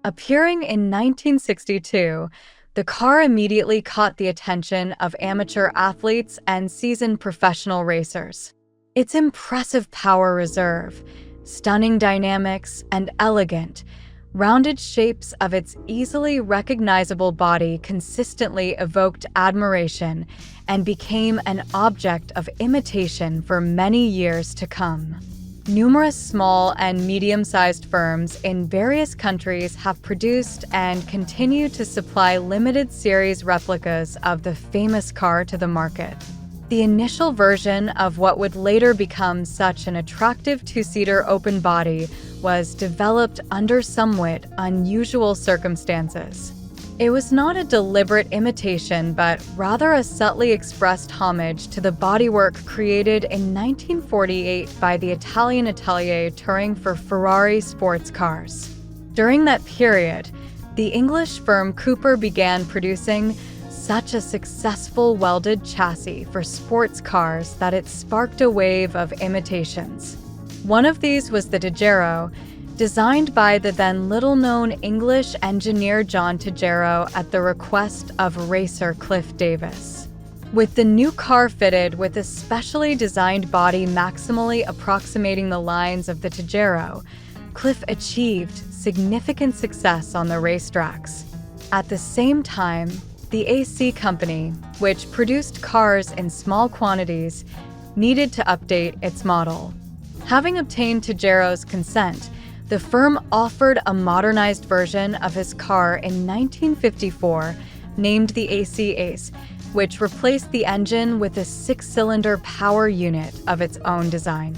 Appearing in 1962, the car immediately caught the attention of amateur athletes and seasoned professional racers. Its impressive power reserve, stunning dynamics, and elegant, rounded shapes of its easily recognizable body consistently evoked admiration and became an object of imitation for many years to come. Numerous small and medium-sized firms in various countries have produced and continue to supply limited series replicas of the famous car to the market. The initial version of what would later become such an attractive two-seater open body was developed under somewhat unusual circumstances. It was not a deliberate imitation, but rather a subtly expressed homage to the bodywork created in 1948 by the Italian atelier touring for Ferrari sports cars. During that period, the English firm Cobra began producing such a successful welded chassis for sports cars that it sparked a wave of imitations. One of these was the Tejero, designed by the then little-known English engineer John Tejero at the request of racer Cliff Davis. With the new car fitted with a specially designed body maximally approximating the lines of the Tejero, Cliff achieved significant success on the racetracks. At the same time, the AC Company, which produced cars in small quantities, needed to update its model. Having obtained Tejero's consent, the firm offered a modernized version of his car in 1954, named the AC Ace, which replaced the engine with a six-cylinder power unit of its own design.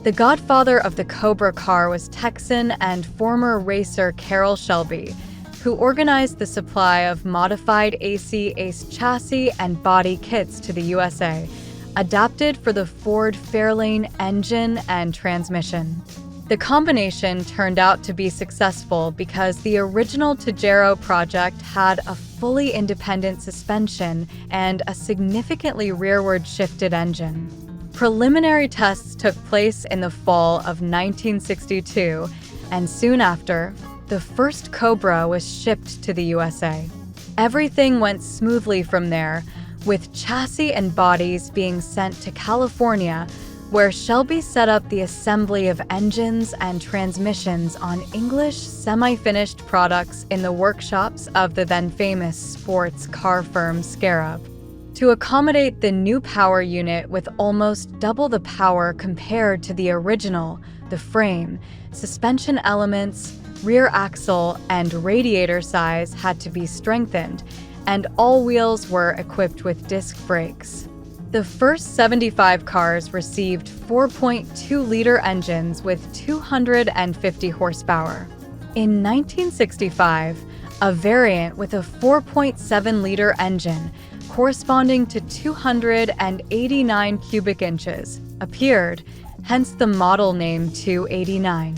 The godfather of the Cobra car was Texan and former racer Carroll Shelby, who organized the supply of modified AC Ace chassis and body kits to the USA, adapted for the Ford Fairlane engine and transmission. The combination turned out to be successful because the original Tejero project had a fully independent suspension and a significantly rearward shifted engine. Preliminary tests took place in the fall of 1962, and soon after, the first Cobra was shipped to the USA. Everything went smoothly from there, with chassis and bodies being sent to California, where Shelby set up the assembly of engines and transmissions on English semi-finished products in the workshops of the then famous sports car firm Scarab. To accommodate the new power unit with almost double the power compared to the original, the frame, suspension elements, rear axle, and radiator size had to be strengthened, and all wheels were equipped with disc brakes. The first 75 cars received 4.2-liter engines with 250 horsepower. In 1965, a variant with a 4.7-liter engine corresponding to 289 cubic inches appeared, hence the model name 289.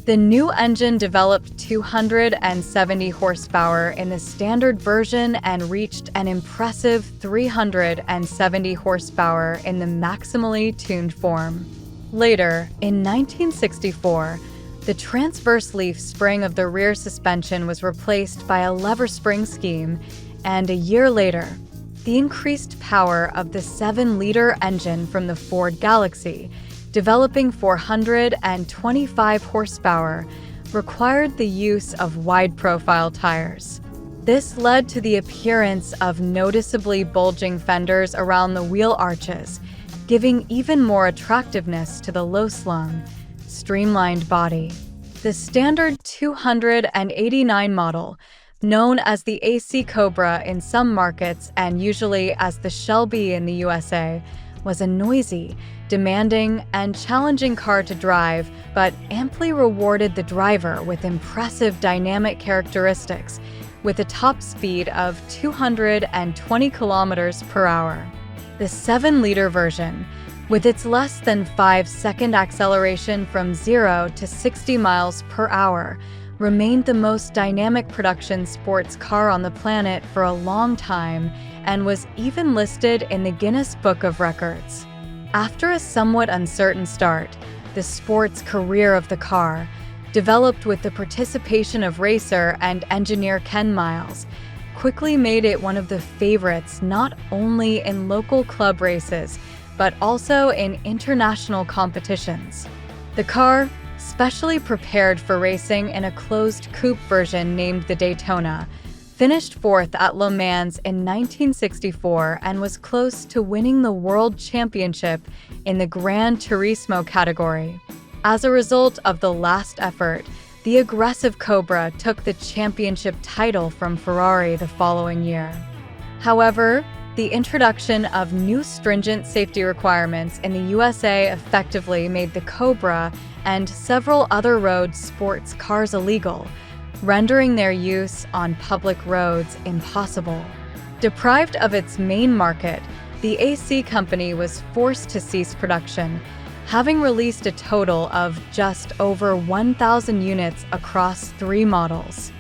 The new engine developed 270 horsepower in the standard version and reached an impressive 370 horsepower in the maximally tuned form. Later, in 1964, the transverse leaf spring of the rear suspension was replaced by a lever spring scheme, and a year later, the increased power of the 7-liter engine from the Ford Galaxy, developing 425 horsepower, required the use of wide-profile tires. This led to the appearance of noticeably bulging fenders around the wheel arches, giving even more attractiveness to the low-slung, streamlined body. The standard 289 model, known as the AC Cobra in some markets and usually as the Shelby in the USA, was a noisy, demanding, and challenging car to drive, but amply rewarded the driver with impressive dynamic characteristics, with a top speed of 220 kilometers per hour. The 7-liter version, with its less than 5-second acceleration from 0 to 60 miles per hour, remained the most dynamic production sports car on the planet for a long time and was even listed in the Guinness Book of Records. After a somewhat uncertain start, the sports career of the car, developed with the participation of racer and engineer Ken Miles, quickly made it one of the favorites not only in local club races, but also in international competitions. The car, specially prepared for racing in a closed coupe version named the Daytona, finished fourth at Le Mans in 1964 and was close to winning the World Championship in the Gran Turismo category. As a result of the last effort, the aggressive Cobra took the championship title from Ferrari the following year. However, the introduction of new stringent safety requirements in the USA effectively made the Cobra and several other road sports cars illegal, rendering their use on public roads impossible. Deprived of its main market, the AC company was forced to cease production, having released a total of just over 1,000 units across 3 models.